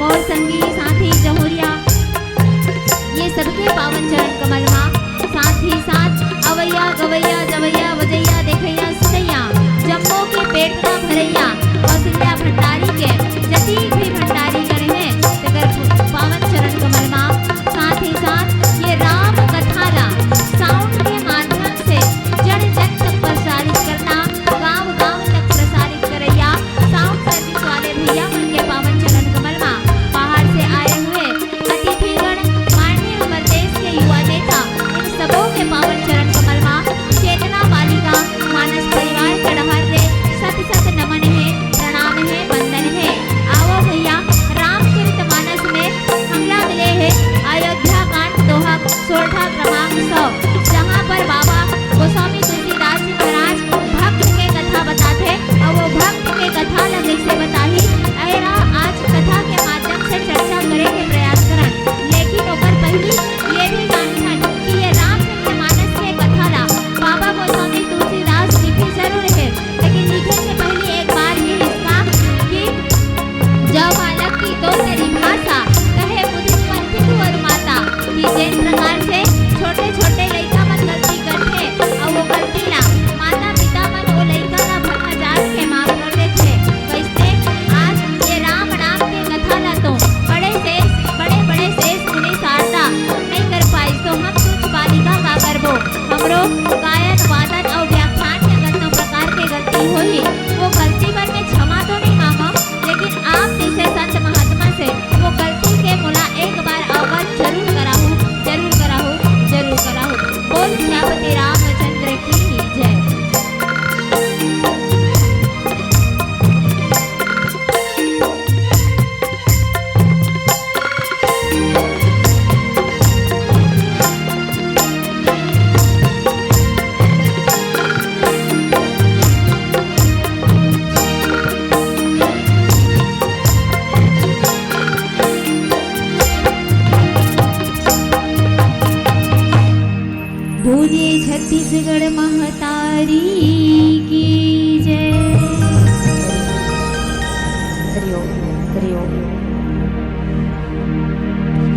मोर संगी साथी जमुरिया, ये सबके पावन चरण कमल माँ। साथ ही साथ अवैया गवैया जवैया वजैया देखैया सुनैया, जम्मो के पेट का भरैया, कौशल्या भंडारी के जतीक भी भंडारी गण हैं तेकर पावन चरण कमल माँ। साथ ही साथ ये राम कथा ला साउंड के माध्यम से जन जन तक प्रसारित करना, गांव गांव तक प्रसारित करैया साउंड सर्विस वाले भैया उनके पावन चरण कमल माँ। बाहर से आए हुए अतिथिगण, माननीय प्रदेश के युवा नेता, इन सबों के पावन चरण कमल माँ। चेतना बालिका मानस परिवार कड़हर रे सत सत नमन है, प्रणाम है, वंदन है। आओ भैया, रामचरित मानस में हमला मिले है अयोध्या कांड दोहा सोरठा क्रमांक 100, जहाँ पर बाबा गोस्वामी तुलसीदास जी महाराज भक्त के कथा बताते और वो भक्त के कथा लगे से बताही अहरा आज कथा के माध्यम से चर्चा करे के प्रयास करन। लेकिन ओकर पहली ये भी जानिहन कि ये रामचरितमानस के कथा ला बाबा गोस्वामी तुलसीदास लिखे जरूर है, लेकिन लिखे से पहले एक बार ये इसका कि जब बालक की दो तेरी भाषा कहे मुदित पंथित और माता, कि जिन प्रकार से छोटे छोटे लइका मन गलती करते और वो गलती ला माता पिता मन वो लइका ला भगा जात के माफ कर देते, वैसे आज ये राम नाम के कथा ला तो बड़े शेष मुनि शारदा नहीं कर पाई, तो हम तुझ बालिका का करबो। हमरो गायन वादन और व्याख्यान के कतनो प्रकार के गलती होई, वो गलती पर मैं क्षमा तो नहीं मांगो, लेकिन आप जैसे संत महात्मा से वो गलती के मुला एक बार अवगत जरूर कराहूँ, जरूर कराहूँ, जरूर कराहूँ। बोल श्यामती रामचंद्र की जय। बोले छत्तीसगढ़ महतारी की जय। हरिओम हरिओम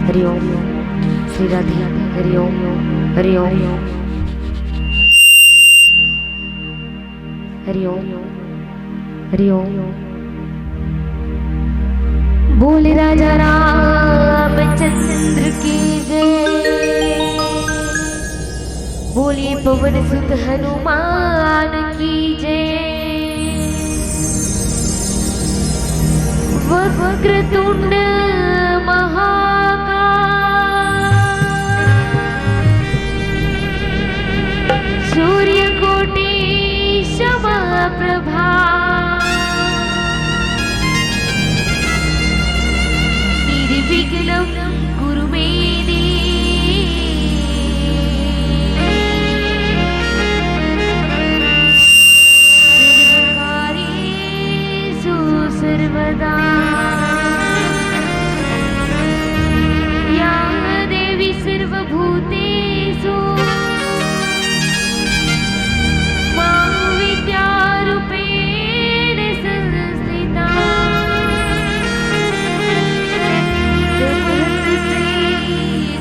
हरिओम श्री राधे हरिओम हरिओम हरिओम हरिओम। बोले राजा रामचंद्र की जय। बोलिए पवन सुत हनुमान की जय। वक्रतुंड महाकाय सूर्यकोटि समप्रभा निर्विघ्नं कुरु मे सर्वदा। या देवी सर्वभूतेषु मां विद्यारूपेण संस्थिता।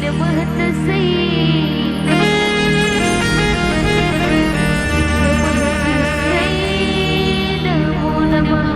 नमः तस्यै नमो नमः।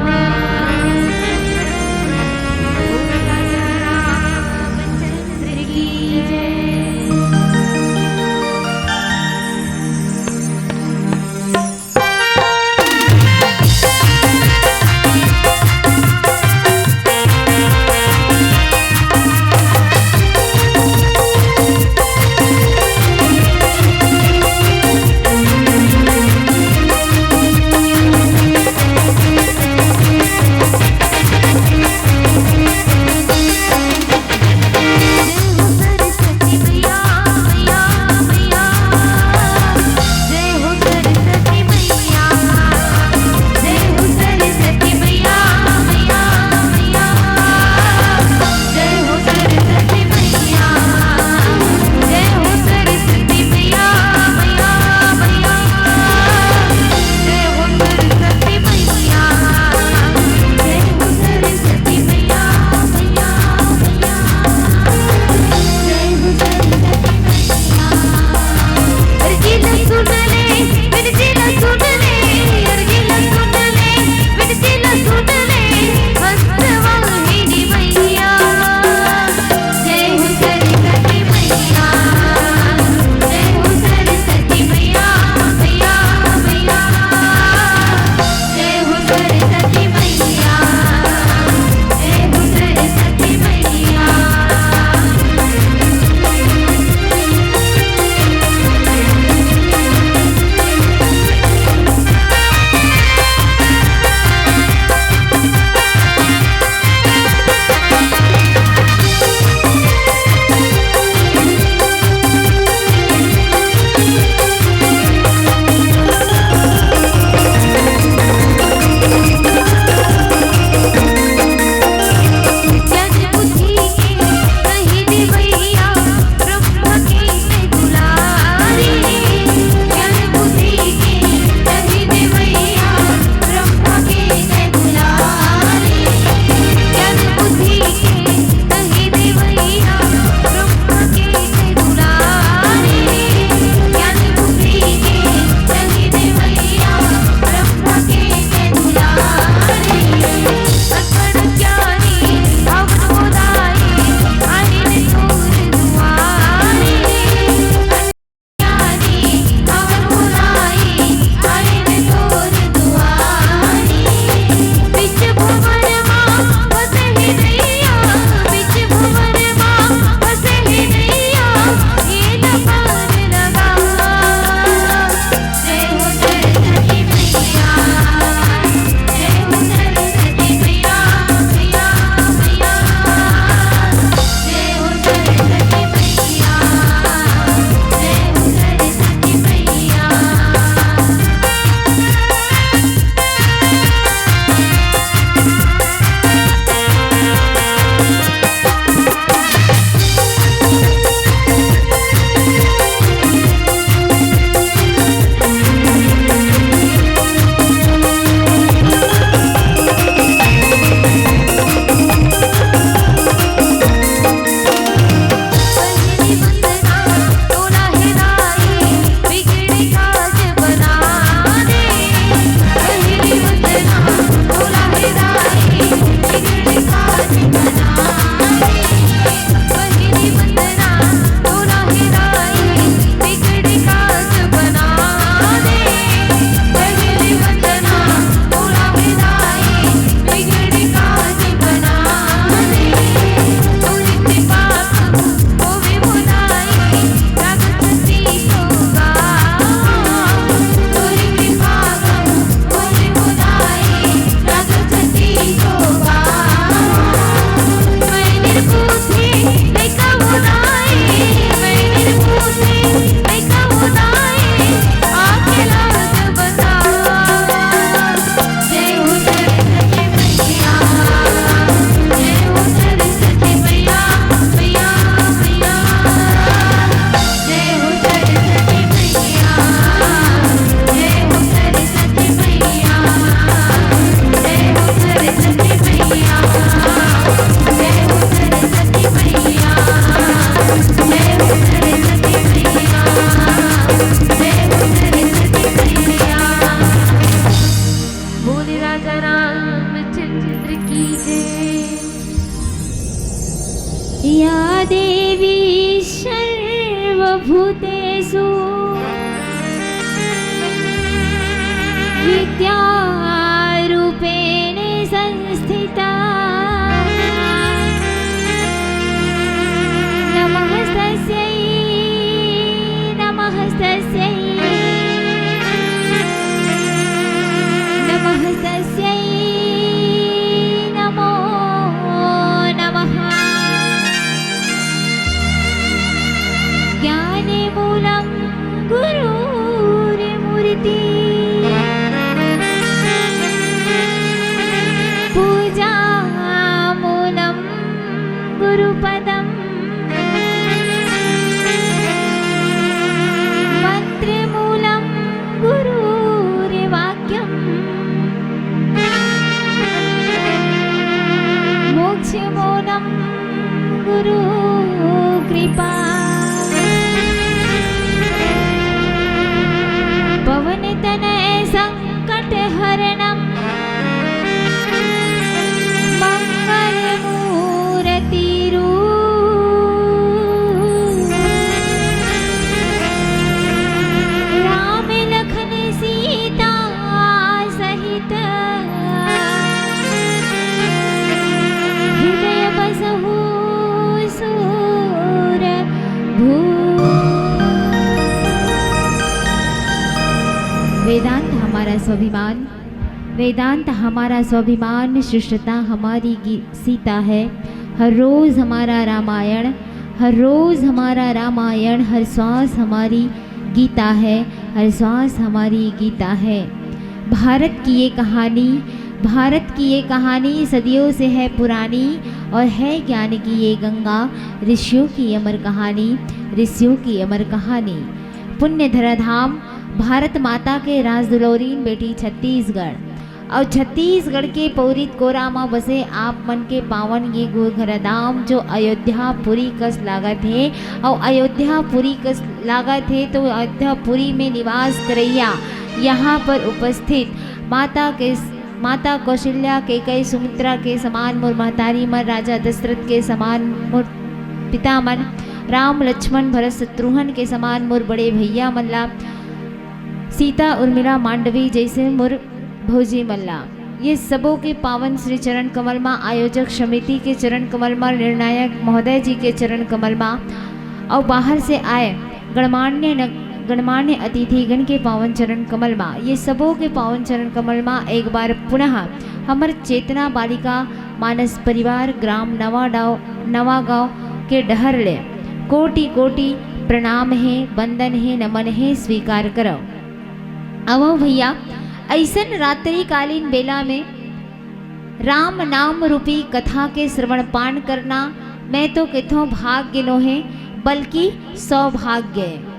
देवी सर्वभूतेषु विद्यारूपेण संस्थिता नमस्तस्यै नमस्तस्यै नमस्तस्यै नमो नमः ज्ञाने मूलं गुरुर्मूर्ति पूजा मूलं गुरुपदम् मन्त्रमूलं गुरुर्वाक्यम् मोक्षमूलं गुरुकृपा पवनतनय संकटहरणं मंगलमूर्तिरू राम लखन सीता सहित हृदय बसहु सूर भू। वेदांत हमारा स्वाभिमान, वेदांत हमारा स्वाभिमान, शिष्टता हमारी सीता है। हर रोज़ हमारा रामायण, हर रोज़ हमारा रामायण, हर श्वास हमारी गीता है, हर श्वास हमारी गीता है। भारत की ये कहानी, भारत की ये कहानी सदियों से है पुरानी और है ज्ञान की ये गंगा, ऋषियों की अमर कहानी, ऋषियों की अमर कहानी। पुण्य धराधाम भारत माता के राजदुलौरीन बेटी छत्तीसगढ़ और छत्तीसगढ़ के पौरित कोरामा बसे आप मन के पावन ये घरधाम जो अयोध्यापुरी कस लागत है और अयोध्यापुरी कस लागत है तो अयोध्यापुरी में निवास करैया यहाँ पर उपस्थित माता कौशल्या के कई सुमित्रा के समान मोर महतारी मन, राजा दशरथ के समान मोर पिता मन, राम लक्ष्मण भरत शत्रुघ्न के समान मोर बड़े भैया मल्ला, सीता उर्मिला मांडवी जैसे मोर भौजी मल्ला। ये सबों के पावन श्री चरण कमल माँ आयोजक समिति के चरण कमल माँ, निर्णायक महोदय जी के चरण कमल माँ और बाहर से आए गणमान्य अतिथिगण के पावन चरण कमल माँ, ये सबों के पावन चरण कमल माँ एक बार पुनः हमर चेतना बालिका मानस परिवार ग्राम नवागांव के डहर ले कोटि कोटि प्रणाम है, वंदन है, नमन है, स्वीकार करो। अब भैया ऐसन रात्रिकालीन बेला में राम नाम रूपी कथा के श्रवण पान करना मैं तो कहूँ भाग्य नो है बल्कि सौभाग्य है।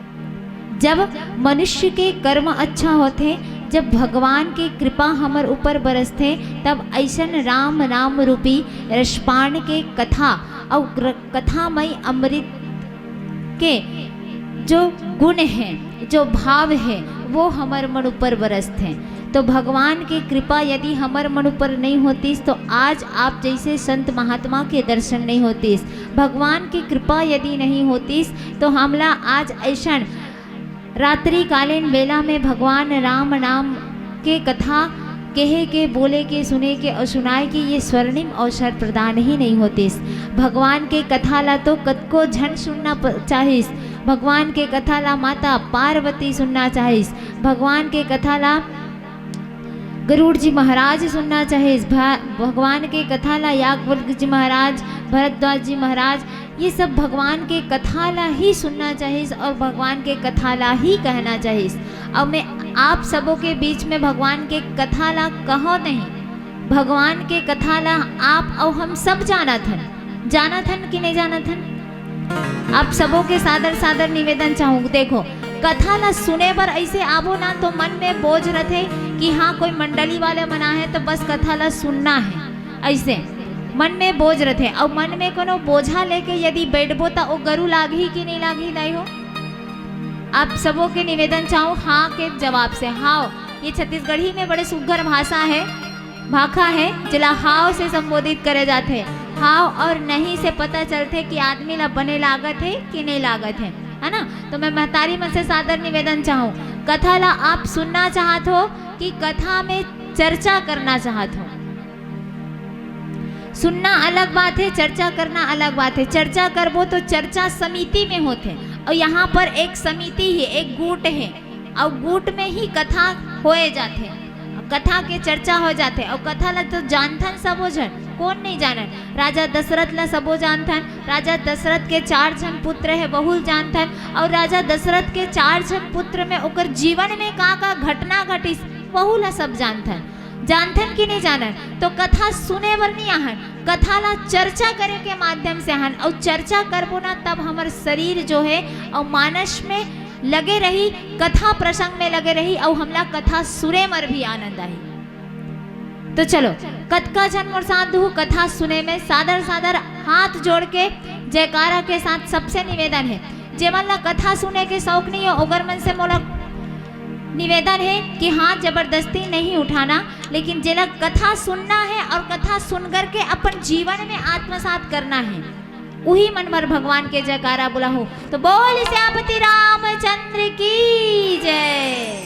जब मनुष्य के कर्म अच्छा होते, जब भगवान की कृपा हमर ऊपर बरसते, तब ऐसन राम नाम रूपी रसपान के कथा और कथामय अमृत के जो गुण हैं, जो भाव है वो हमर मन ऊपर बरसते हैं। तो भगवान की कृपा यदि हमर मन ऊपर नहीं होती तो आज आप जैसे संत महात्मा के दर्शन नहीं होती। भगवान की कृपा यदि नहीं होती तो हमला आज ऐसा रात्रिकालीन बेला में भगवान राम नाम के कथा कहे के बोले के सुने के और सुनाए के ये स्वर्णिम अवसर प्रदान ही नहीं होती। भगवान के कथा ला तो कद को झन सुनना चाहिए, भगवान के कथा ला माता पार्वती सुनना चाहिए, भगवान के कथा ला गरुड़ जी महाराज सुनना चाहिए, भगवान के कथा ला याज्ञवल्क्य जी महाराज, भरद्वाज जी महाराज, ये सब भगवान के कथा ला ही सुनना चाहिए और भगवान के कथा ला ही कहना चाहिए। अब मैं आप सबों के बीच में भगवान के कथा ला कहो नहीं, भगवान के कथा ला आप और हम सब जाना थन कि नहीं जाना थन। आप सबों के सादर निवेदन चाहूँ, देखो कथा ला सुने पर ऐसे आबो ना तो मन में बोझ रहे कि हाँ कोई मंडली वाले मना है तो बस कथा ला सुनना है, ऐसे मन में बोझ रहे और मन में कोनो बोझा लेके यदि बैठबो तो वो गरु लागी कि नहीं लागी लाई हो। आप सबों के निवेदन चाहूँ हाँ के जवाब से। हाँ, ये छत्तीसगढ़ी में बड़े सुघर भाषा है, जला हाव से संबोधित करे जाते हैं। हाव और नहीं से पता चलते कि आदमी ला बने लागत है कि नहीं लागत है ना। तो मैं महतारी मन से सादर निवेदन चाहूँ, कथा ला आप सुनना चाहत हो कि कथा में चर्चा करना चाहत हो। सुनना अलग बात है, चर्चा करना अलग बात है। चर्चा करबो तो चर्चा समिति में होते, और यहाँ पर एक समिति है, एक गुट है, और गुट में ही कथा होए जाते, कथा के चर्चा हो जाते। और कथा ला तो जानथन सबो जन, कौन नहीं जानन। राजा दशरथ ला सबो जानथन। राजा दशरथ के 4 जन पुत्र है, बहुल जानथन। और राजा दशरथ के 4 जन पुत्र में ओकर जीवन में का घटना घटिस बहु ला सब जानथन। जानथन कि नहीं जानन। तो कथा सुने बर नहीं आहन, कथा ला चर्चा करे के माध्यम से आहन। और चर्चा करबो ना तब हमार शरीर जो है और मानस में लगे रही, कथा प्रसंग में लगे रही, और हमला कथा सुने मर भी आनंद आई। तो चलो कतका जन मोर साथ हूँ कथा सुने में सादर सादर हाथ जोड़ के जयकारा के साथ सबसे निवेदन है, जेमन ला कथा सुने के शौक नहीं हो ओगर मन से मोला निवेदन है कि हाथ जबरदस्ती नहीं उठाना, लेकिन जेला कथा सुनना है और कथा सुनकर के अपन जीवन में आत्मसात करना है, वही मन मर भगवान के जयकारा बुला हो। तो बोल श्यामपति रामचंद्र की जय।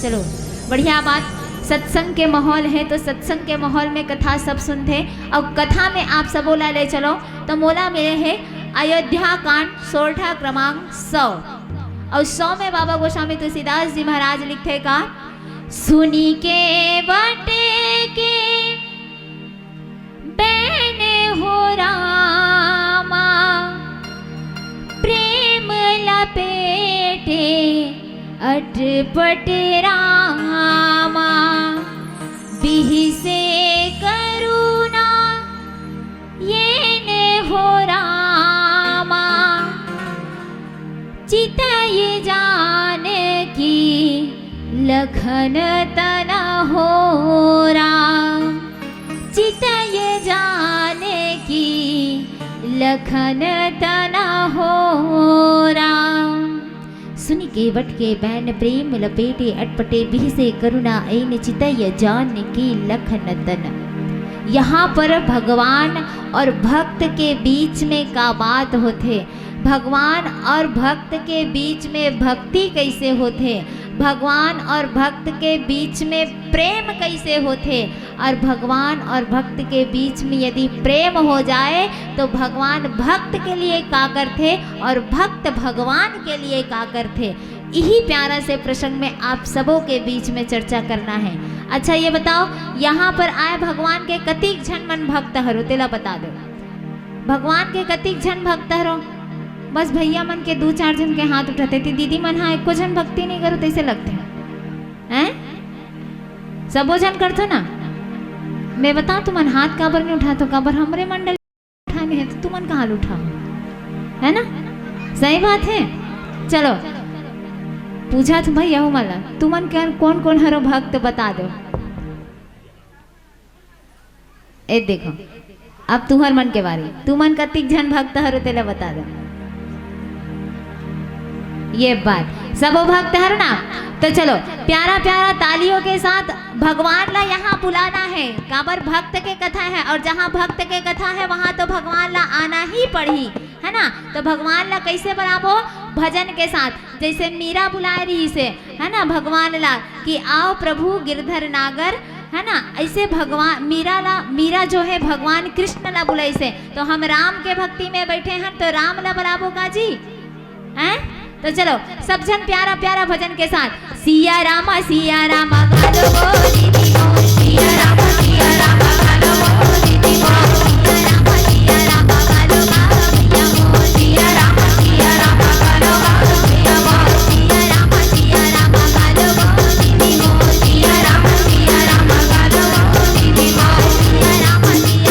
चलो बढ़िया बात, सत्संग के माहौल है तो सत्संग के माहौल में कथा सब सुनते, और कथा में आप सब बोला ले चलो। तो मोला मिले है अयोध्या कांड सोरठा क्रमांक 100, और 100 में बाबा गोस्वामी तुलसीदास जी महाराज लिखते का, सुनी के बटे के बैन हो रामा, प्रेम लपेटे अटपट रामा, बिहि से करुणा ये ने हो रामा, चितय जान की लखन तना हो राम, चितय जान की लखन तना हो राम। सुनि केवट के बैन प्रेम लपेटे अटपटे, बिहि से करुणा ऐन चितय जान की लखन तना। यहाँ पर भगवान और भक्त के बीच में का बात होते, भगवान और भक्त के बीच में भक्ति कैसे होते, भगवान और भक्त के बीच में प्रेम कैसे होते, और भगवान और भक्त के बीच में यदि प्रेम हो जाए तो भगवान भक्त के लिए का करते और भक्त भगवान के लिए का करते। यही प्यारा से प्रसंग में आप सबों के बीच में चर्चा करना है। अच्छा ये बताओ, यहाँ पर आए भगवान के कतिक झन मन भक्त हरो, तेला बता दो। भगवान के कतिक झन भक्त हरो? बस भैया मन के 2-4 जन के हाथ उठाते थे, दीदी मन हाँ एको जन भक्ति नहीं करो तैसे लगते हैं। सबो जन करते ना। मैं बता तुमन हाथ काबर नहीं उठाते, काबर हमरे मंडल उठाने हैं तो तुमन कहाँ उठाओ, है ना? सही बात है। चलो पूछा तुम भैया हो मला, तुमन क्या कौन कौन हरो भक्त बता दो। ए देखो अब तुम्हार मन के बारे, तुमन कतिक जन भक्त हरो तेला बता दो। ये बात सबो भक्त हर ना। तो चलो प्यारा प्यारा तालियों के साथ भगवान ला यहाँ बुलाना है, काबर भक्त के कथा है, और जहाँ भक्त के कथा है वहाँ तो भगवान ला आना ही पड़ी, है ना? तो भगवान ला कैसे बुलाबो? भजन के साथ, जैसे मीरा बुलाए रही से, है ना, भगवान ला कि आओ प्रभु गिरधर नागर, है ना? ऐसे भगवान मीरा जो है भगवान कृष्ण ला बुलाई से। तो हम राम के भक्ति में बैठे हैं तो राम ला बुलाबो का जी, हैं? तो चलो सब जन प्यारा प्यारा भजन के साथ, सिया रामा गालो गो दीदी गो, सिया रामा गालो गो दीदी गो, सिया रामा गालो गा भैया गो, सिया रामा गालो गा भैया गो, सिया रामा गालो गो दीदी गो, सिया रामा गालो गो दीदी गो, सिया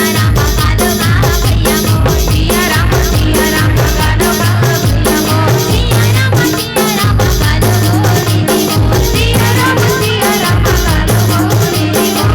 रामा गालो गा भैया गो, सिया रामा गालो गा भैया गो। सिया रामा गालो गो दीदी गो, सिया रामा गालो गो दीदी गो,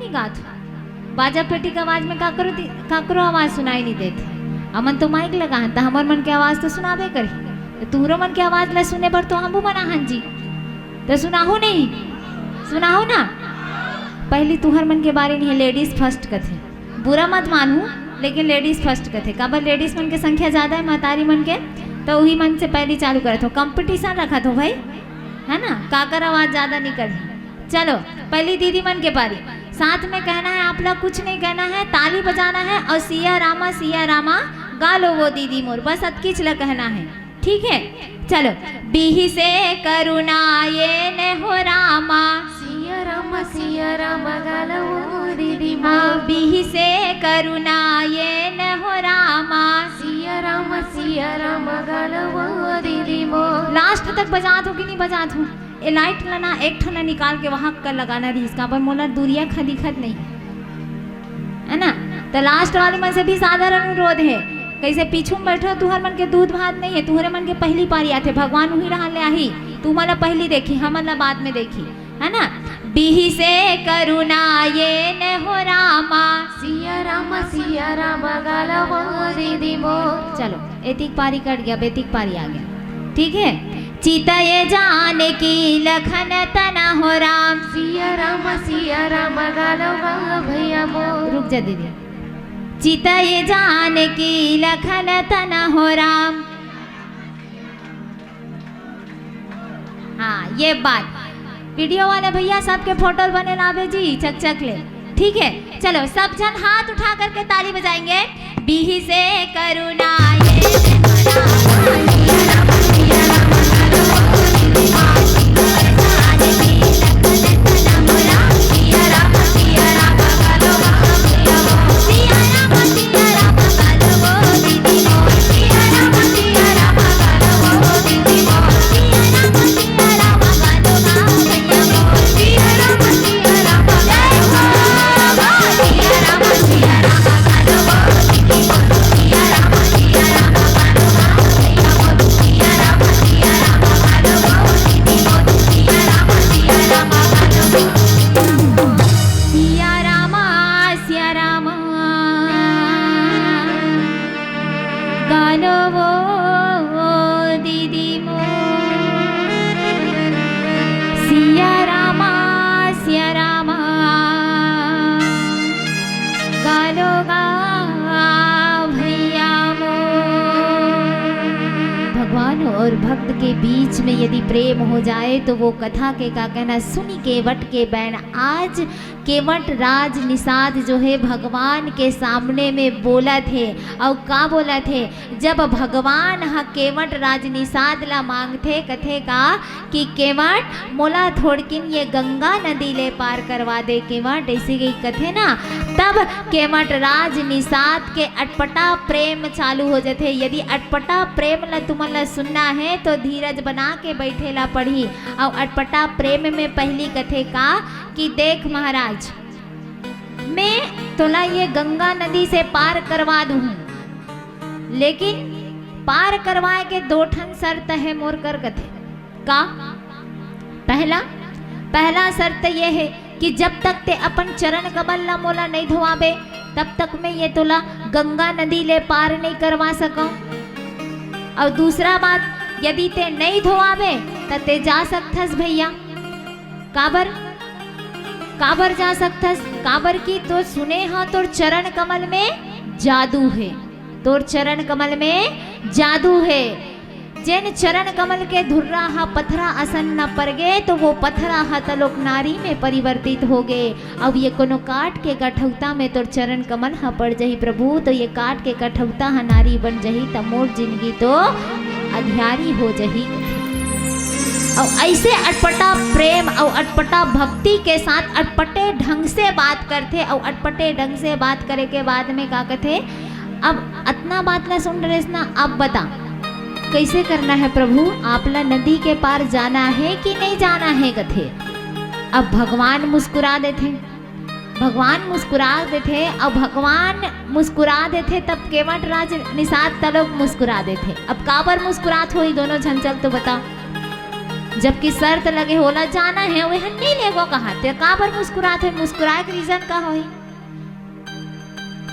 नहीं गात बाजा पेटी का आवाज में काकरो आवाज सुनाई नहीं देती। अमन तो माइक लगा तो हमार मन के आवाज तो सुनाबे करी, तुहरो मन के आवाज ला सुने पर तो हम बना हन जी, तो सुनाहू नहीं, सुनाहू ना। पहली तुहर मन के बारे नहीं, लेडीज फर्स्ट कथे, बुरा मत मानू लेकिन लेडीज फर्स्ट कथे। काबर लेडीज मन के संख्या ज्यादा है महतारी मन के, तो वही मन से पहली चालू करत हो, कंपटीशन रखा तो भाई, है ना, काकर आवाज ज्यादा निकल। चलो पहली दीदी मन के बारी, साथ में कहना है, आप लोग कुछ नहीं कहना है, ताली बजाना है और सिया रामा गा लो वो दीदी मोर, बस अतकीच ल कहना है, ठीक है। चलो बिही से करुणा ये ने हो रामा, सिया रामा गा लो वो दीदी मोर। हाँ बिही से करुणा ये ने हो रामा, सिया रामा गा लो वो दीदी मोर। लास्ट तक बजात हो कि नहीं बजात हो? ये लाइट लाना एक ठना निकाल के वहां कर लगाना रही, इसका पर मोला दूरिया खदिखत नहीं है ना। तो लास्ट वाले मन से भी साधारण अनुरोध है, कैसे पीछू में बैठो तुहर मन के दूध भात नहीं है, तुहरे मन के पहली पारी आते, भगवान वही रहा ले आही, तू मला पहली देखी हम मला बाद में देखी, है ना। बिही से करुणा ये ने हो रामा, सिया रामा गा लो वो दीदी मोर। चलो एतिक पारी कट गया, बेतिक पारी आ गया, ठीक है। चिता ये जान की लखन तना हो राम, सिया रामा गा लो वो भैया मोर। रुक जा दीदी, चिता ये जान की लखन तना हो राम। हाँ ये बात वीडियो वाले भैया सबके फोटो बने लावे जी, चक ले, ठीक है। चलो सब जन हाथ उठा करके ताली बजाएंगे। बिही से करुणा और भक्त के बीच में यदि प्रेम हो जाए तो वो कथा के का कहना सुनी केवट के बैन। आज केवट राज निषाद जो है भगवान के सामने में बोला थे, और का बोला थे, जब भगवान हाँ केवट राज निषाद ला मांगते कथे का कि केवट मोला थोड़किन ये गंगा नदी ले पार करवा दे केवट, ऐसी गई कथे ना, तब केवट राज निषाद के अटपटा प्रेम चालू हो जाते। यदि अटपटा प्रेम ला तुमला सुनना है तो धीरज बना के बैठेला पढ़ी। और अटपटा प्रेम में पहली कथे का कि देख महाराज, मैं तोला ये गंगा नदी से पार करवा दूँ, लेकिन पार करवाए के दो ठन शर्त है मोर कर कथे का। पहला शर्त ये है कि जब तक ते अपन चरण कमल ला मोला नहीं धोआबे तब तक मैं ये तोला गंगा नदी ले पार नहीं करवा सकूं। और दूसरा बात, यदि ते नहीं धोआबे तो ते जा सकथस भैया। काबर जा सकथस, काबर की तो सुने हाँ तोर चरण कमल में जादू है, तोर चरण कमल में जादू है। जिन चरण कमल के धुर्रा हा पथरा असन न पर गए तो वो पथरा हा तलोक नारी में परिवर्तित हो गए। अब ये कोनो काट के कठौता में तोर चरण कमल हा पड़ जही प्रभु, तो ये काट के कठौता हा नारी बन जही, त मोर जिंदगी तो अध्यारी हो जही। और ऐसे अटपटा प्रेम और अटपटा भक्ति के साथ अटपटे ढंग से बात करते, और अटपटे ढंग से बात करे के बाद में का कहते, अब इतना बात ना सुन रहे ना, अब बता कैसे करना है प्रभु, आपला नदी के पार जाना है कि नहीं जाना है कथे। अब भगवान मुस्कुरा देते, भगवान मुस्कुरा देते, और भगवान मुस्कुरा देते तब केवट राज निषाद तलोक मुस्कुरा देते। अब काबर मुस्कुरात हो दोनों झंझल तो बता। जबकि शर्त लगे होला जाना है वह नहीं लेगो कहा ते का पर मुस्कुराते मुस्कुराए के रीजन का होई।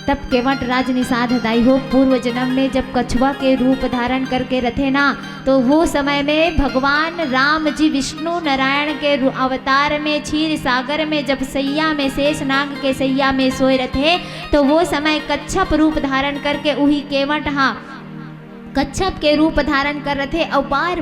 तब केवट राज निषाद हदाई हो पूर्व जन्म में जब कछुआ के रूप धारण करके रथे ना, तो वो समय में भगवान राम जी विष्णु नारायण के अवतार में क्षीर सागर में जब सैया में शेष नाग के सैया में सोए रहे, तो वो समय कच्छप रूप धारण करके वही केवट हाँ कच्छप के रूप धारण कर रहे थे और बार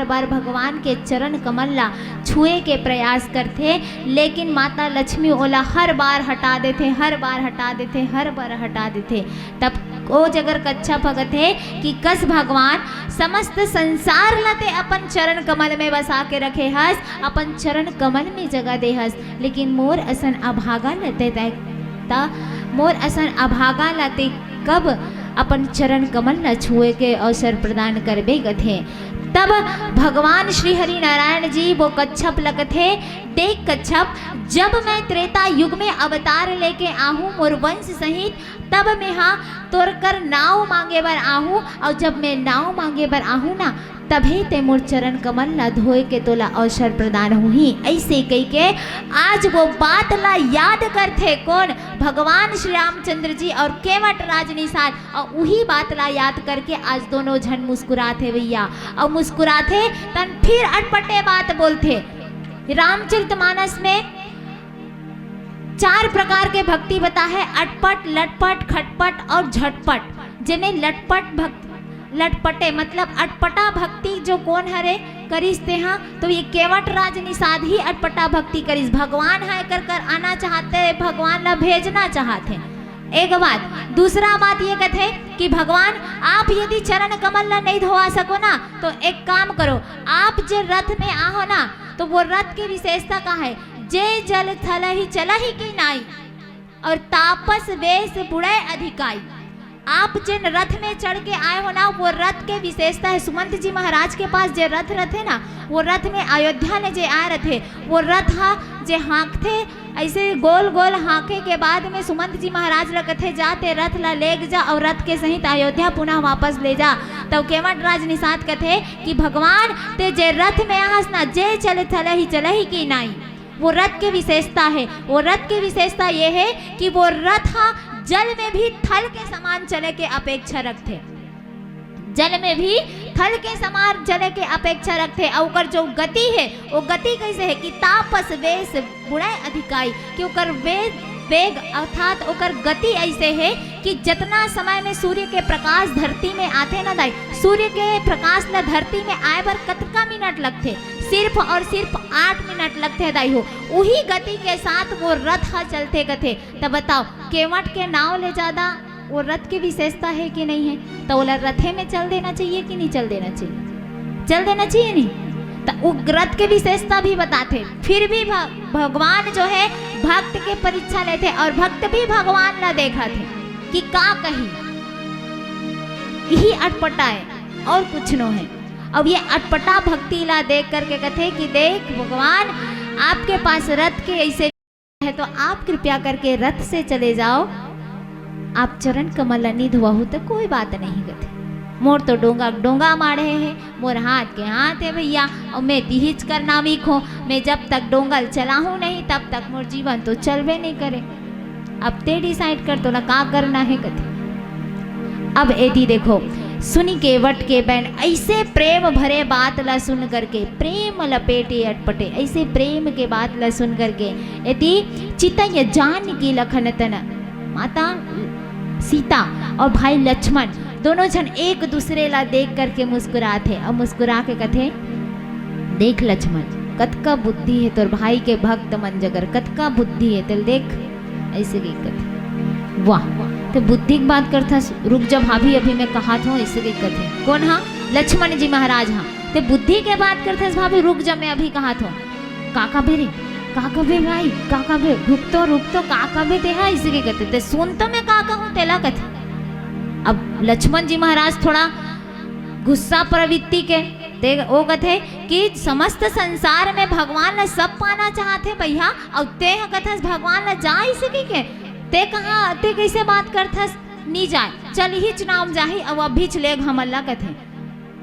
बार भगवान के चरण कमल ला छुए के प्रयास करते, लेकिन माता लक्ष्मी ओला हर बार हटा देते हर बार हटा देते। तब ओ जगर कच्छप भगत है कि कस भगवान समस्त संसार लते अपन चरण कमल में बसा के रखे हस, अपन चरण कमल में जगह दे हस, लेकिन मोर असन अभागा लते ता मोर असन अभागा लते कब अपन चरण कमल न छुए के अवसर प्रदान करबे गथे। तब भगवान श्री हरि नारायण जी वो कच्छप लगथे, देख कच्छप जब मैं त्रेता युग में अवतार लेके आहूँ मोर वंश सहित, तब मैं हाँ तोर कर नाव मांगे बर आहूँ, और जब मैं नाव मांगे बर आहूँ ना तभी ते मोर चरण कमल ला धोए के तोला अवसर प्रदान हुई। ऐसे कही के आज वो बात ला याद करते कौन भगवान श्री रामचंद्र जी और केवट राज निषाद, और वही बात ला याद करके आज दोनों जन मुस्कुराते भैया, और मुस्कुराते तन फिर अटपटे बात बोलते। रामचरितमानस में 4 प्रकार के भक्ति बता है, अटपट लटपट खटपट और झटपट। जिन्हें लटपटे मतलब अटपटा भक्ति जो कौन हरे करिसते हाँ, तो ये केवट राज निषाद ही अटपटा भक्ति करिस। भगवान है कर आना चाहते, भगवान ला भेजना चाहते, एक बात। दूसरा बात ये कहते कि भगवान आप यदि चरण कमल ला नहीं धोआ सको ना, तो एक काम करो, आप जो रथ में आहो ना, तो वो रथ की विशेषता का है, जे जल थल ही चला ही की नाई और तापस वेश बुढ़े अधिकाई। आप जिन रथ में चढ़ के आए हो ना, वो रथ के विशेषता है। सुमंत जी महाराज के पास जो रथ रथे ना, वो रथ में अयोध्या ने जे आए रथे, वो रथ हा जे हाँकथे ऐसे गोल गोल हाँके के बाद में सुमंत जी महाराज रखते जाते रथ ला ले जा और रथ के सहित अयोध्या पुनः वापस ले जा। तब केवट राज निषाद कहते कि भगवान ते जे रथ में आहस ना, जे चले ही की नाई। वो रथ की विशेषता है। वो रथ की विशेषता ये है कि वो रथ जल में भी थल के समान चले के अपेक्षा रखते, जल में भी थल के समान चले के अपेक्षा रखते। और जो गति है वो गति कैसे है कि तापस वेश बुढ़ाई अधिकाई, कि ओकर वेग अर्थात ओकर गति ऐसे है कि जितना समय में सूर्य के प्रकाश धरती में आते ना दाई, सूर्य के प्रकाश ला धरती में आए बर कतका मिनट लगते, सिर्फ और सिर्फ 8 मिनट लगते दाई हो। वही गति के साथ वो रथ चलते गथे। तब बताओ केवट के नाव ले ज्यादा वो रथ की विशेषता है कि नहीं है? तो बोला रथे में चल देना चाहिए कि नहीं चल देना चाहिए? चल देना चाहिए नहीं? तो वो रथ की विशेषता भी बताते। फिर भी भगवान जो है भक्त के परीक्षा लेते और भक्त भी भगवान ला देखा थे कि का कही, यही अटपटा है और कुछ नो है। अब ये अटपटा भक्ति ला देख करके कहते कि देख भगवान आपके पास रथ के ऐसे है, तो आप कृपया करके रथ से चले जाओ, आप चरण कमल नहीं धुआ हो तो कोई बात नहीं कहते। मोर तो डोंगा मारे है, मोर हाथ के हाथ है भैया, और मैं तिहिच करना वीक हो, मैं जब तक डोंगल चलाहूँ नहीं तब तक मोर जीवन तो चलबे नहीं करे। अब ते डिसाइड कर तो ना का करना है कहते। अब एदी देखो सुनी केवट के बहन ऐसे प्रेम भरे बात ला सुन करके, प्रेम लपेटे अटपटे, ऐसे प्रेम के बात ला सुन करके यदि चितय जान की लखन तन माता सीता और भाई लक्ष्मण दोनों जन एक दूसरे ला देख करके मुस्कुराते और मुस्कुरा के कथे देख लक्ष्मण कतका बुद्धि है तोर भाई के भक्त मन जगर, कतका बुद्धि है तेल देख ऐसे की कथे। वाह तो बुद्धि की बात करता, रुक जा भाभी अभी मैं कहा था ऐसे की कथे। कौन हाँ? लक्ष्मण जी महाराज। हाँ तो बुद्धि के बात करते भाभी रुक जा मैं अभी कहा था काका बेरे काका बे भाई काका बे रुक तो काका बे ते है इसी के कहते थे, सुन तो मैं काका हूँ तेला कथे। अब लक्ष्मण जी महाराज थोड़ा गुस्सा प्रवृत्ति के ते वो कथे कि समस्त संसार में भगवान ने सब पाना चाहते भैया, और ते कथे भगवान ने जा इसी के ते कहाँ ते कैसे बात करथस नहीं जाए, चल ही चुनाव जाही अब अभी चले हम अल्लाह कथे।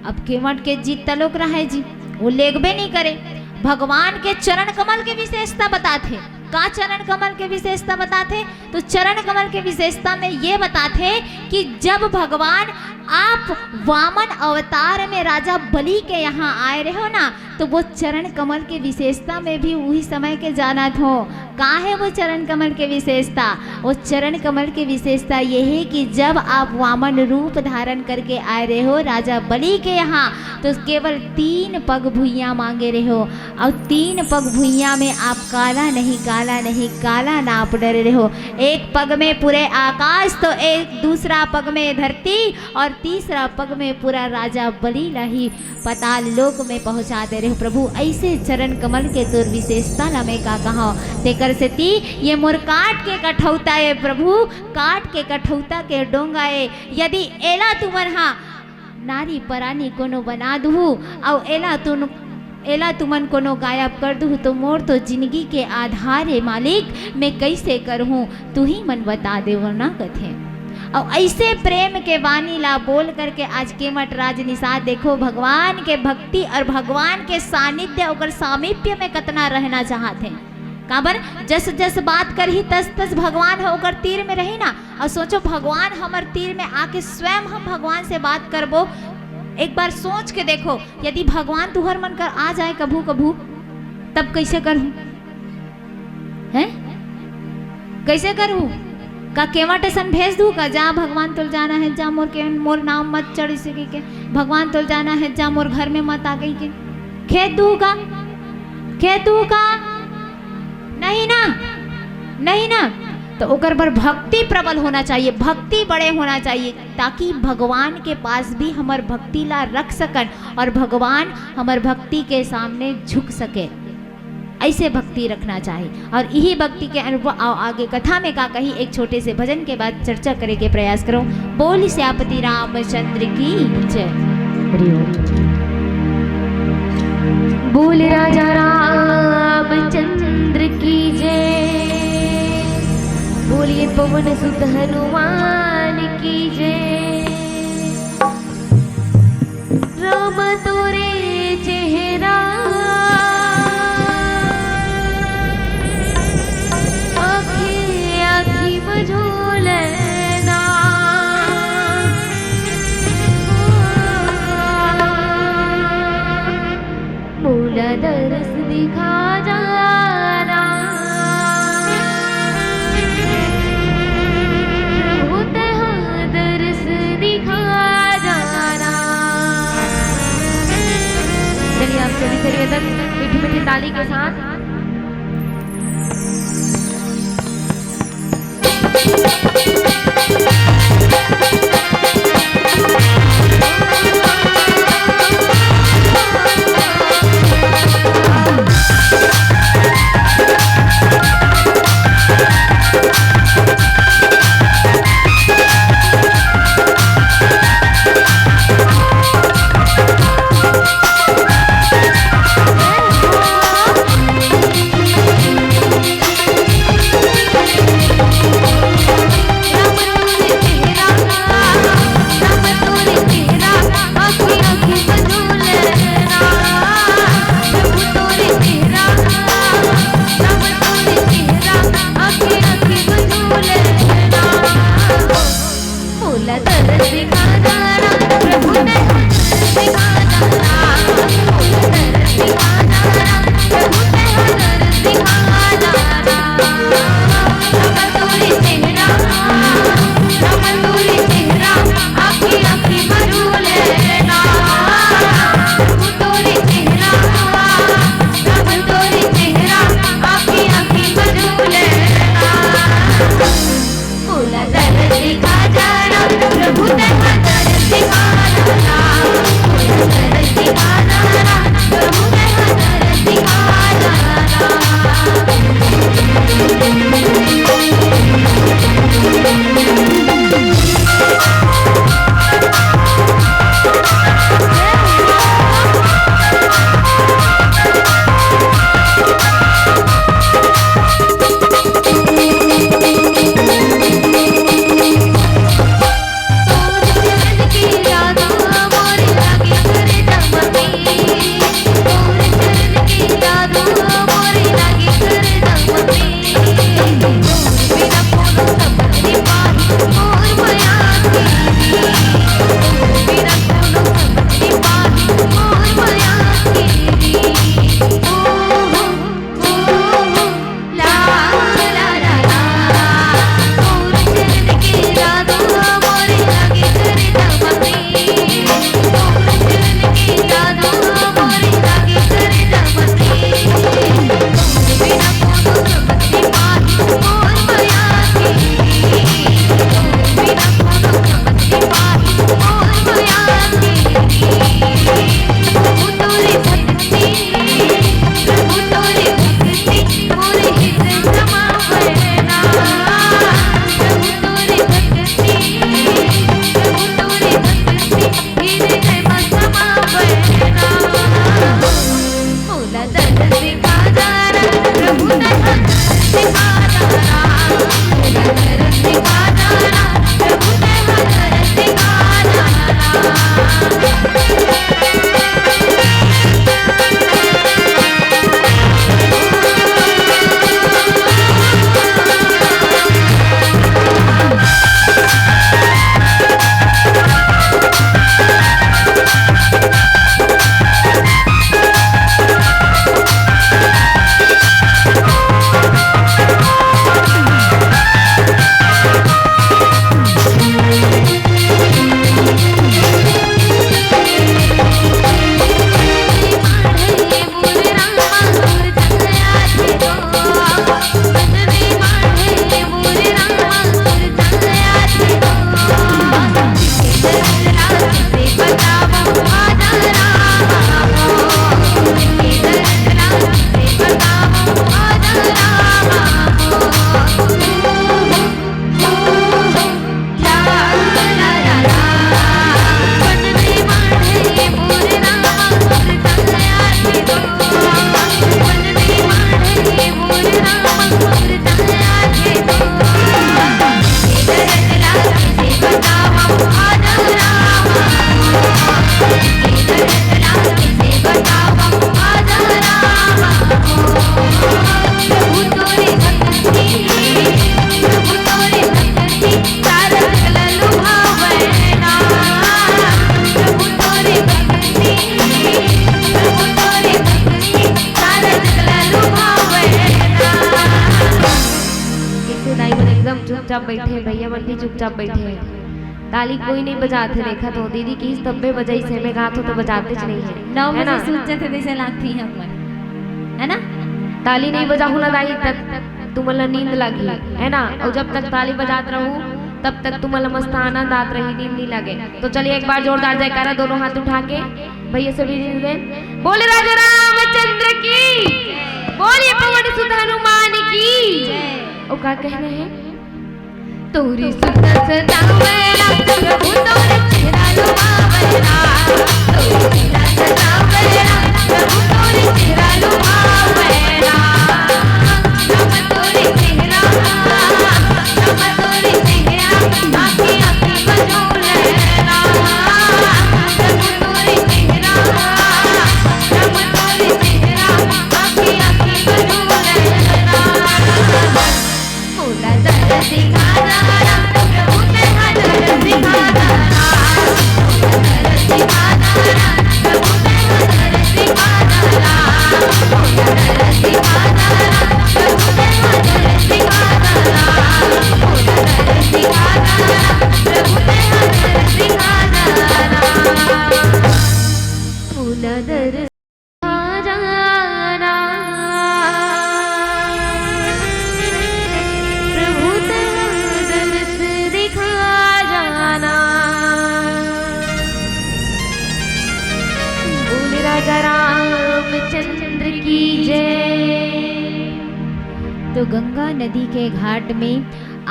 अब केवट के जीत तलोक रहा है जी वो लेगबे नहीं करे। भगवान के चरण कमल के विशेषता बताते। का चरण कमल के विशेषता बताते? तो चरण कमल के विशेषता में ये बताते कि जब भगवान आप वामन अवतार में राजा बलि के यहाँ आए रहे हो ना, तो वो चरण कमल के विशेषता में भी वही समय के जाना हो। का है वो चरण कमल के विशेषता? वो चरण कमल की विशेषता ये है कि जब आप वामन रूप धारण करके आए रहे हो राजा बलि के यहाँ, तो केवल 3 पग भुइयाँ मांगे रहे हो, और 3 पग भुइयाँ में आप काला नहीं काला नाप डरे रहे हो। एक पग में पूरे आकाश, तो एक दूसरा पग में धरती, और तीसरा पग में पूरा राजा बलि ही पताल लोक में पहुँचा दे रहे हो। प्रभु ऐसे चरण कमल के तोर विशेषता ला में का कहा तेकर से ती ये मोर काट के कठौता है प्रभु, काट के कठौता के डोंगा है। यदि एला तुमन हाँ नारी परानी कोनो बना दूँ, और एला तुमन कोनो गायब कर दूँ, तो मोर तो जिंदगी के आधार है मालिक, मैं कैसे करहूँ तू ही मन बता दे वरना कथे। और ऐसे प्रेम के वाणी ला बोल करके आज केवट राज निषाद देखो भगवान के भक्ति और भगवान के सानिध्य और सामीप्य में कतना रहना चाहते हैं। काबर जस जस बात कर ही तस तस भगवान होकर तीर में रही ना। और सोचो भगवान हमार तीर में आके स्वयं हम भगवान से बात करबो। एक बार सोच के देखो, यदि भगवान तुहर मन कर आ जाए कभू कभू, तब कैसे करूं? हैं कैसे करूं? का केवट ऐसा भेज दूँ का जा भगवान तुल जाना है, जा मोर नाम मत चढ़ सके के, भगवान तुल जाना है, जा मोर घर में मत आ गई के, खेत दूँ का? नहीं ना, नहीं ना। तो ओकर पर भक्ति प्रबल होना चाहिए, भक्ति बड़े होना चाहिए, ताकि भगवान के पास भी हमार भक्ति ला रख सकन और भगवान हमार भक्ति के सामने झुक सके। ऐसे भक्ति रखना चाहिए। और यही भक्ति के अनुभव आओ आगे कथा में का कही एक छोटे से भजन के बाद चर्चा करे के प्रयास करो। बोल श्यापति रामचंद्र की जय। बोल राजा रामचंद्र की जय। बोलिए पवन सुत हनुमान की जय। राम तोरे चेहरा आखी मझोलना, मूला दरस दिखा जाना, प्रभु तेहा दरस दिखा जाना। चलिए आप सभी चलिए तक मीठी मीठी ताली के साथ भैया मन भी चुपचाप बैठे हैं। ताली कोई नहीं बजाते, देखा तो दीदी की तब्बे बजाई से में गात हो तो बजाते च नहीं है 9 है ना? बजे सूझ जाते जैसे लागती है अपन, है ना? ताली नहीं बजाऊ ना दाई तक तुम्हाला नींद लगी है ना, और जब तक ताली बजात रहूं तब तक तुम्हाला मस्त आनंद आत रही, नींद नहीं लगे। तो चलिए एक बार जोरदार जयकारा दोनों हाथ उठा के भैया सभी दे बोले राजा रामचंद्र की, बोलिए पवन सुत हनुमान की। और क्या कहना है? तोरी सुत सदावेला प्रभु तोरे चेहरा लुभावेला, तोरी सुत सदावेला प्रभु तोरे चेहरा लुभावेला, नम तोरे चेहरा आखी आखी बजो लेला, नम तोरे चेहरा आखी आखी बजो लेला। बोला दर दिखाना प्रभु तेरा दर दिखाना, दर दिखाना प्रभु तेरा दर दिखाना, बोला दर दिखाना प्रभु तेरा दर दिखाना, बोला दर दिखाना प्रभु तेरा दर दिखाना, बोला दर प्रभु तेरा दरस दिखा जाना। बोले राजा रामचंद्र की जय। तो गंगा नदी के घाट में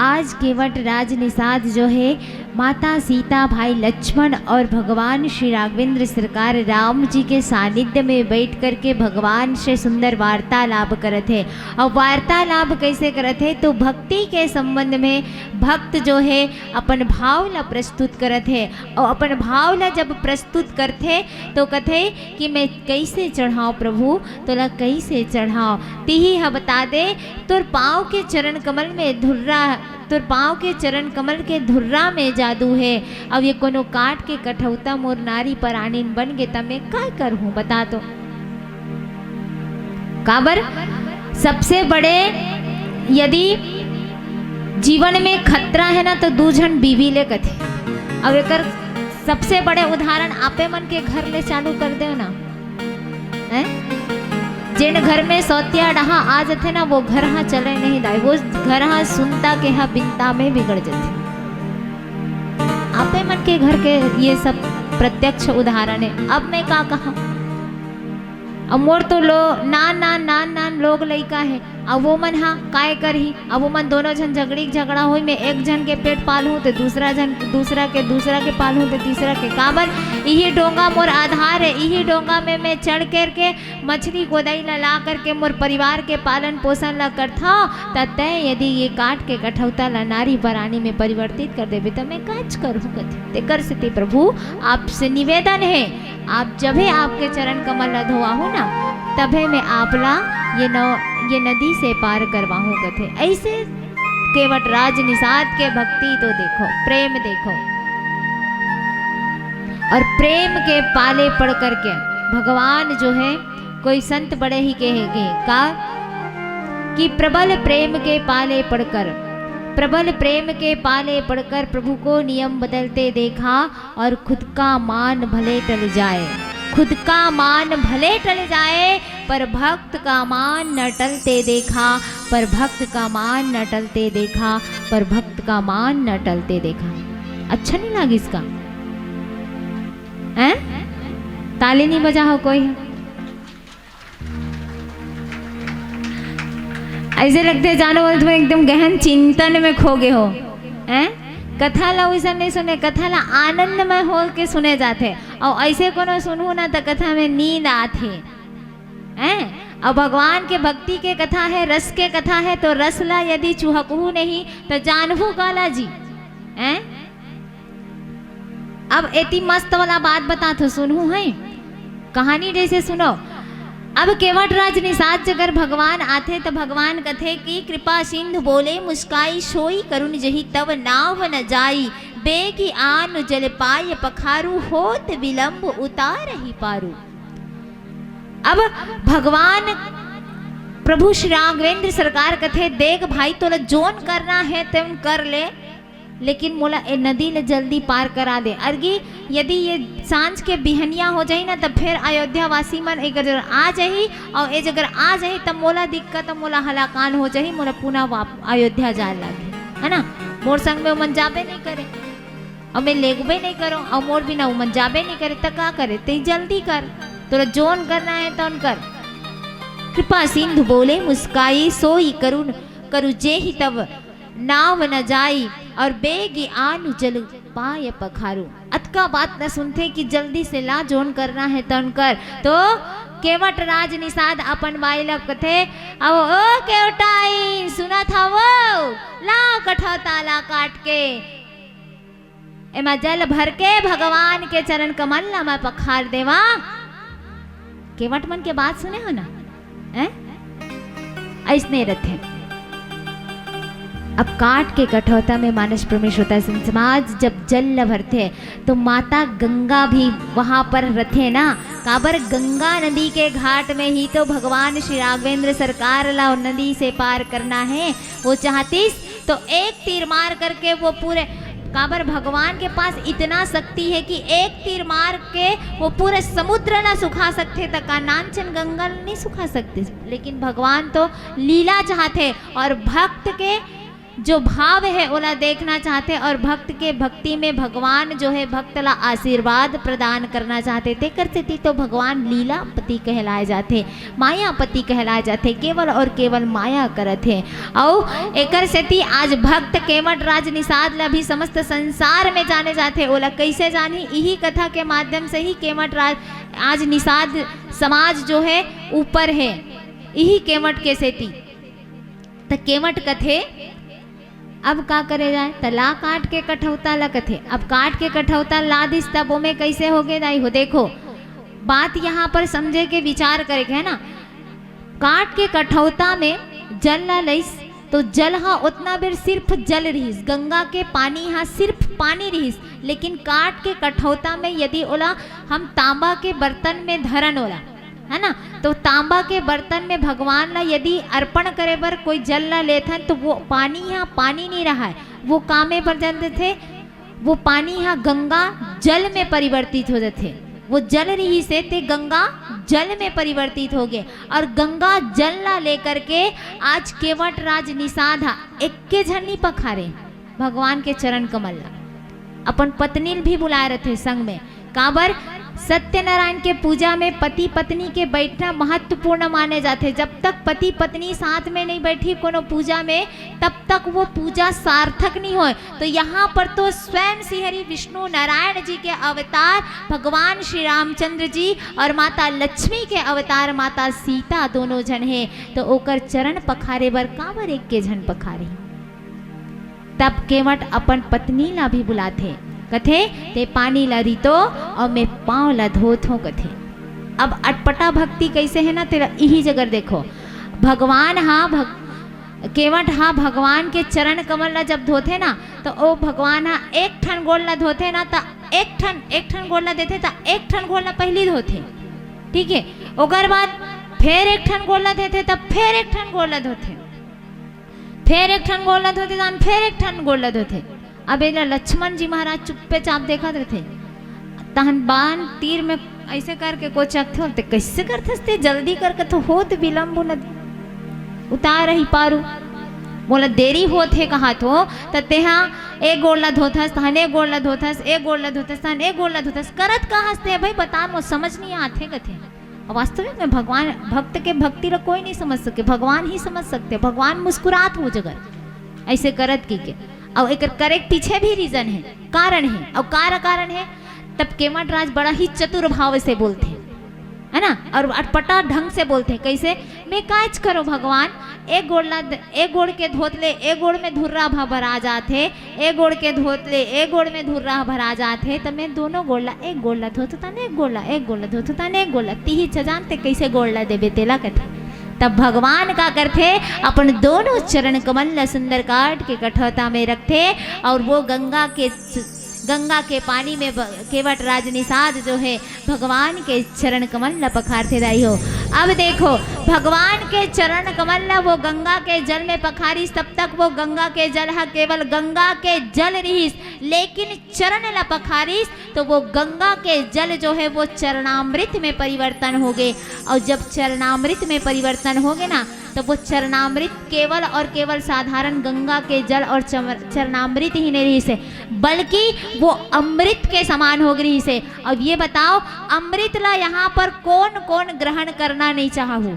आज केवट राज निषाद जो है माता सीता, भाई लक्ष्मण और भगवान श्री राघवेंद्र सरकार राम जी के सानिध्य में बैठ कर के भगवान से सुंदर वार्तालाप करत है। और वार्तालाप कैसे करत है? तो भक्ति के संबंध में भक्त जो है अपन भाव ला प्रस्तुत करत है, और अपन भाव ला जब प्रस्तुत करते तो कथे कि मैं कैसे चढ़ाऊँ प्रभु, तोला कैसे चढ़ाऊँ, तिही ह बता दे। तोर पाँव के चरण कमल में धुर्रा, तोर पाँव के चरण कमल के धुर्रा में जादू है। अब ये कोनो काट के कठौता मोर नारी पर आनीन बन गे तब मैं काय करहूँ बता तो। काबर सबसे बड़े यदि जीवन में खतरा है ना तो दूजन बीवी ले कथे। अब एक सबसे बड़े उदाहरण आपे मन के घर ले चालू कर दे ना, है? जिन घर में सौतिया डहा आ जाते ना वो घर हाँ चले नहीं दाई, वो घर हाँ सुनता के हाँ बिनता में बिगड़ जाते। आपे मन के घर के ये सब प्रत्यक्ष उदाहरण है। अब मैं का कहा, अब मोर तो नान लोग लइका है, अब वो मन हाँ काय करही, अब वो मन दोनों जन झगड़ा होई में एक जन के पेट पालूं तो दूसरा के पालूं तो तीसरा के। काबर यही डोंगा मोर आधार है, यही डोंगा में मैं चढ़ कर के मछली गोदाई ला करके मोर परिवार के पालन पोषण ला करता, तय यदि ये काट के कठौता ला नारी परानी में परिवर्तित कर देवे तो मैं काज करूँ कथे। कर सकते प्रभु आपसे निवेदन है, आप जब भी आपके चरण कमल धोआहू ना तभे मैं आपला ये नदी से पार करवाहूँ कथे। ऐसे केवट राज निषाद के भक्ति तो देखो, प्रेम देखो, और प्रेम के पाले पड़ करके भगवान जो है, कोई संत बड़े ही कहेंगे का कि प्रबल प्रेम के पाले पड़कर प्रभु को नियम बदलते देखा, और खुद का मान भले टल जाए, पर भक्त का मान न टलते देखा, अच्छा नहीं लगा इसका? हैं? ताली नहीं बजा हो कोई? ऐसे लगते जानो तुम एकदम गहन चिंतन में खो गए हो। हैं? कथा ला वैसा नहीं सुने, कथा ला आनंदमय हो के सुने जाते, और ऐसे कोनो सुनू ना तो कथा में नींद आते हैं। और भगवान के भक्ति के कथा है, रस के कथा है, तो रस ला यदि चुहकहू नहीं तो जानहू काला जी हैं। अब इतनी मस्त वाला बात बता तो सुनहू है, कहानी जैसे सुनो। अब केवट राज निषाद अगर भगवान आते तो भगवान कथे कि कृपा सिंधु बोले मुस्काई सोई करुण जही तब नाव न जाई, बेगी आन जल पाय पखारू होत विलंब उतार ही पारू। अब भगवान प्रभु श्री राघवेंद्र सरकार कथे देख भाई तोला जोन करना है तुम कर ले, लेकिन मोला ए नदी ले जल्दी पार करा दे। अर्गी यदि ये सांझ के बिहनिया हो जाही ना, तब फिर अयोध्या वासी मन एक जगह आ जाही, और ए जगह आ जाही तब मोला दिक्कत, मोला हलाकान हो जाही, मोला पुनः अयोध्या जाए लागे, है ना। मोर संग में उमन जाबे नहीं करे, और मैं लेगबे नहीं करो, और मोर बिना उमन जाबे नहीं करे, तो का करे, ते जल्दी कर, तोरा जोन करना है तो कर। कृपा सिंधु बोले मुस्काई, सोई करुण करु जे ही तब नाव न जाई, और बेगी आनु जल पाय पखारू। अतका बात न सुनते कि जल्दी से ला, जोन करना है तन कर। तो केवट राज निषाद अपन बाइला कथे, अब ओ केवटाई सुना था वो, ला कठौता ला काट के, एमा जल भर के भगवान के चरण कमल ला मैं पखार देवा। केवट मन के बात सुने हो ना, ऐसने रथे। अब काट के कठौता में मानस प्रवेश होता है। समाज जब जल ल भरते तो माता गंगा भी वहां पर रथे ना, काबर गंगा नदी के घाट में ही तो भगवान श्री राघवेंद्र सरकार ला नदी से पार करना है। वो चाहतीस तो एक तीर मार करके वो पूरे, काबर भगवान के पास इतना शक्ति है कि एक तीर मार के वो पूरे समुद्र ना सुखा सकते, तक नानचन गंगा नहीं सुखा सकते। लेकिन भगवान तो लीला चाहते और भक्त के जो भाव है ओला देखना चाहते, और भक्त के भक्ति में भगवान जो है भक्त ला आशीर्वाद प्रदान करना चाहते थे। करते थे तो भगवान लीलापति कहलाए जाते, मायापति कहलाए जाते, केवल और केवल माया करत है। और एकर सेती आज भक्त केवट राज निषाद ला भी समस्त संसार में जाने जाते। ओला कैसे जानी, यही कथा के माध्यम से ही केवट राज आज निषाद समाज जो है ऊपर है, यही केवट के सेती। तो केवट कथे अब का करे जाए, तला काट के कठौता ला कथे। अब काट के कठौता ला दिस तब वो में कैसे हो गए दाई हो। देखो बात यहाँ पर समझे के विचार करे के है ना। काट के कठौता में जल ला लईस तो जल हा उतना बेर सिर्फ जल रहीस, गंगा के पानी हा सिर्फ पानी रहीस। लेकिन काट के कठौता में यदि ओला हम तांबा के बर्तन में धरन ओला, है ना, तो तांबा के बर्तन में भगवान ला यदि अर्पण करे बर कोई जल ला लेथन, तो वो पानी यहाँ पानी नहीं रहा है, वो कामे पर जल थे, वो पानी यहाँ गंगा जल में परिवर्तित हो जाते। वो जल रही से ते गंगा जल में परिवर्तित हो गए, और गंगा जल ला लेकर के आज केवट राज निषाद एक्के झन्नी पखारे भगवान के चरण कमल ला। अपन पत्नी भी बुलाए रहे संग में, काबर सत्यनारायण के पूजा में पति पत्नी के बैठना महत्वपूर्ण माने जाते। जब तक पति पत्नी साथ में नहीं बैठी कोनो पूजा में, तब तक वो पूजा सार्थक नहीं होए। तो यहाँ पर तो स्वयं श्री हरि विष्णु नारायण जी के अवतार भगवान श्री रामचंद्र जी और माता लक्ष्मी के अवतार माता सीता दोनों जन है। तो ओकर चरण पखारे बर काबर एक के जन पखारे। तब केवट अपन पत्नी ला भी बुलाते, कथे ते पानी ला रीतो और मैं पाँव ला धोत हूँ कथे। अब अटपटा भक्ति कैसे है ना तेरा, यही जगह देखो भगवान केवट भगवान के चरण कमल ला जब धोते ना, तो ओ भगवान एक ठन गोल ला धोते ना, तो एक ठन गोल ला देते, तो एक ठन गोल ला पहली धोते, ठीक है। ओकर बाद फिर एक ठन गोल ला देते, तब फिर एक ठन गोल ला धोते, फिर एक ठन गोल ला धोते, फिर एक ठन गोल ला धोते। अब लक्ष्मण जी महाराज चुप्पे चाप देखा थे, तहन बाण तीर में ऐसे करके को चखते, कैसे करते जल्दी करके तो होत विलम्ब न उतार ही पारू, बोला देरी होत है कहा तो तेहा एक गोला धोथस, तहन एक गोला धोथस, एक गोला धोथस, तहन एक गोला धोथस, करत कहाँ से भाई बता, मो समझ नहीं आते कथे। वास्तविक में भगवान भक्त के भक्ति ला कोई नहीं समझ सके, भगवान ही समझ सकते। भगवान मुस्कुरात हो जगह ऐसे करत की के। और एक करे पीछे भी रीजन है, कारण है, और कारण है। तब केवट राज बड़ा ही चतुर भाव से बोलते हैं, है ना, और अटपटा ढंग से बोलते हैं। कैसे, मैं काज करो भगवान, एक गोड़ के धोत ले, एक गोड़ में धुर्रा भरा जाते, एक गोड़ के धोत ले, एक गोड़ में धुर्रा भरा जाते, तो मैं दोनों गोड़ला एक गोड़ला धोता न एक गोड़ला धोता न एक गोड़ला, तीही जानते कैसे गोड़ला देवे तेला कथे। तब भगवान का करते, अपन दोनों चरण कमल सुंदर काट के कठौता में रखते, और वो गंगा के पानी में केवट राज निषाद जो है भगवान के चरण कमल न पखारते दाई हो। अब देखो भगवान के चरण कमल न वो गंगा के जल में पखारिस, तब तक वो गंगा के जल है केवल गंगा के जल रहीस, लेकिन चरण ला पखारिस तो वो गंगा के जल जो है वो चरणामृत में परिवर्तन हो गए। और जब चरणामृत में परिवर्तन हो गए ना तो वो चरणामृत केवल और केवल साधारण गंगा के जल और चरणामृत ही नहीं रही से, बल्कि वो अमृत के समान हो गई से। अब ये बताओ अमृत ला यहाँ पर कौन कौन ग्रहण करना नहीं चाहू?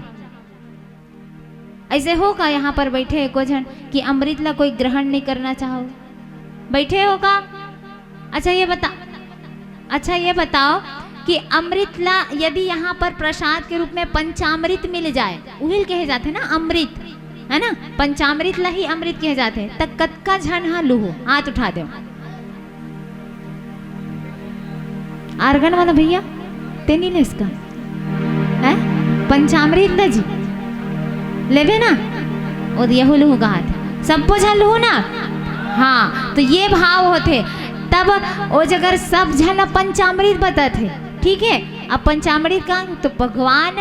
ऐसे हो का यहाँ पर बैठे एको जन कि अमृत ला कोई ग्रहण नहीं करना चाहो? बैठे हो का? अच्छा ये बताओ कि अमृत ला यदि यहाँ पर प्रसाद के रूप में पंचामृत मिल जाए, उहिल कहे जाते ना अमृत, है ना, पंचामृत ला ही अमृत कहे जाते, तब कतका झन हाँ लूहो हाथ उठा दो। आर्गन वाला भैया तेनी ले इसका है पंचामृत ना जी लेवे ना, और ये लूहो का हाथ सबको झन लूहो ना। हाँ तो ये भाव होते, तब वो जगह सब झन पंचामृत बता थे, ठीक है। अब पंचामृत का तो भगवान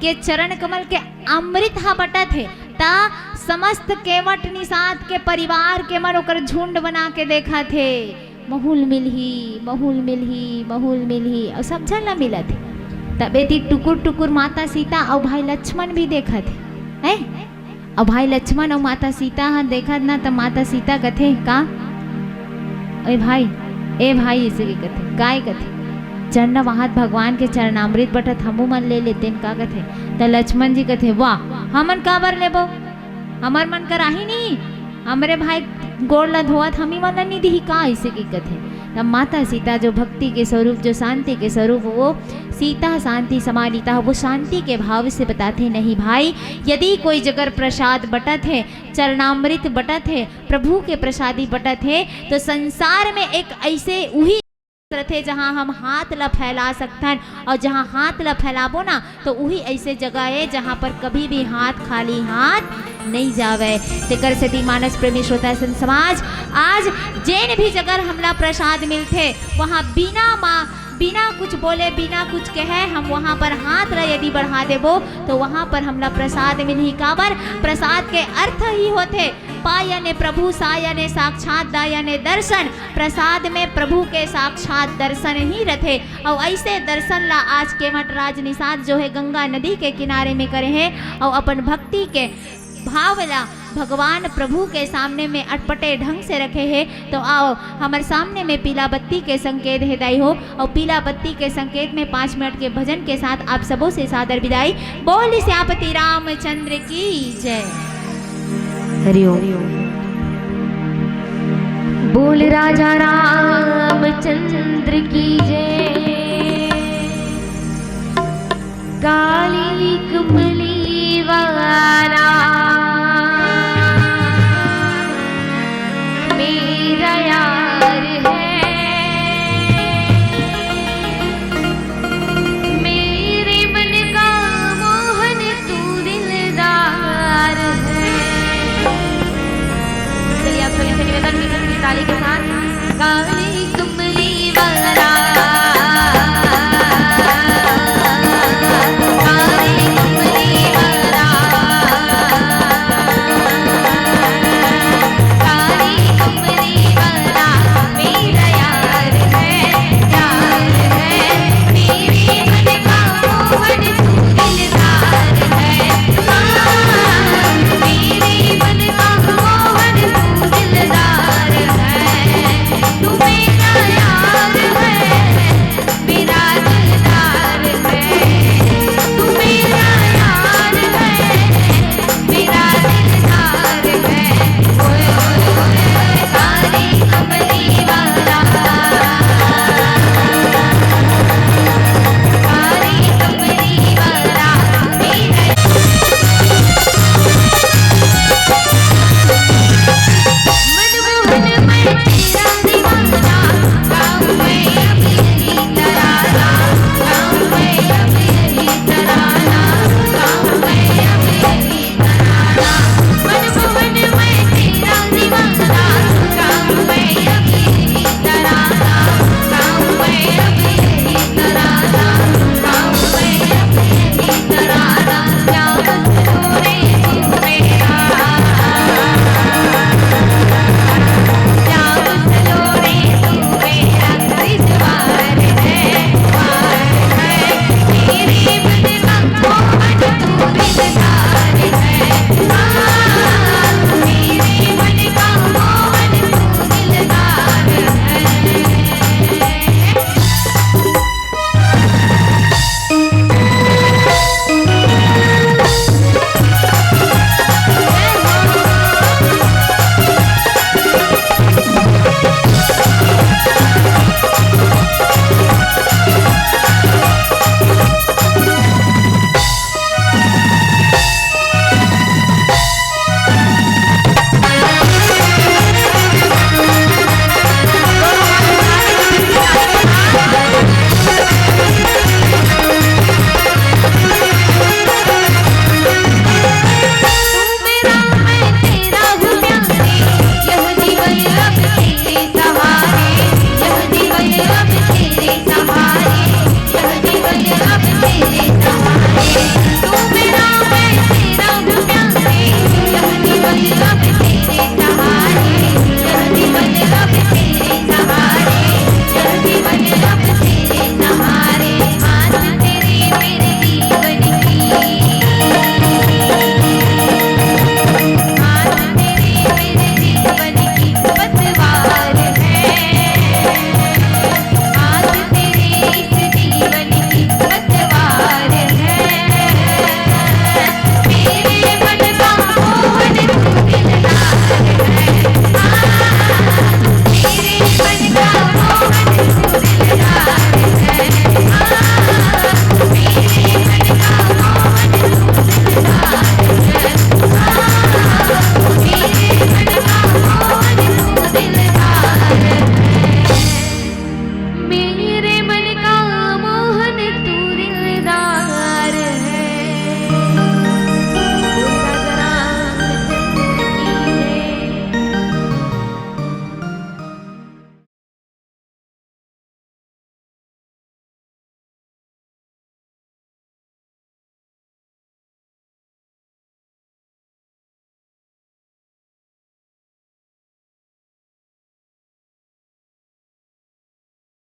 के चरण कमल के अमृत हा बटा थे, ता समस्त केवट निषाद के परिवार के मन ओकर झुंड बना के देखा थे, महुल मिलही और सब झन ला मिला थे। तब बेटी टुकुर टुकुर माता सीता और भाई लक्ष्मण भी देखा थे, है। और भाई लक्ष्मण और माता सीता हाँ देखा ना, तब माता सीता कथे का ए भाई इसे की कथे काय कथे चरण वहां भगवान के चरणामृत बटत हमू मन ले लेते का कथे। तो लक्ष्मण जी कथे वाह हमन काबर लेबो, हमर मन कराही नहीं, हमरे भाई गोड़ ला धोवत हमी मन नहीं दी का ऐसे की कथे। तब माता सीता जो भक्ति के स्वरूप जो शांति के स्वरूप वो सीता शांति समानिता वो शांति के भाव से बताते नहीं भाई, यदि कोई जगह प्रसाद बटत है, चरणामृत बटत है, प्रभु के प्रसादी बटत है, तो संसार में एक ऐसे वही थे जहाँ हम हाथ ला फैला सकते हैं, और जहाँ हाथ ला फैलाबो ना तो वही ऐसे जगह है जहाँ पर कभी भी हाथ खाली हाथ नहीं जावे। तेकर सती मानस प्रेमी श्रोता सन समाज आज जैन भी जगह हमला प्रसाद मिलते वहाँ बिना कुछ बोले बिना कुछ कहे हम वहाँ पर हाथ ला यदि बढ़ा देबो तो वहाँ पर हमला प्रसाद मिलही। काबर प्रसाद के अर्थ ही होते पायने प्रभु सायने साक्षात दायने दर्शन, प्रसाद में प्रभु के साक्षात दर्शन ही रथे। और ऐसे दर्शन ला आज केवट राज निषाद जो है गंगा नदी के किनारे में करे हैं और अपन भक्ति के भावला भगवान प्रभु के सामने में अटपटे ढंग से रखे हैं। तो आओ हमारे सामने में पीला बत्ती के संकेत हिदाई हो, और पीला बत्ती के संकेत में 5 मिनट के भजन के साथ आप सबों से सादर विदाई। बोल श्यापति रामचंद्र की जय। हरिओम। बोल राजा रामचंद्र की जय। काली कमली वाला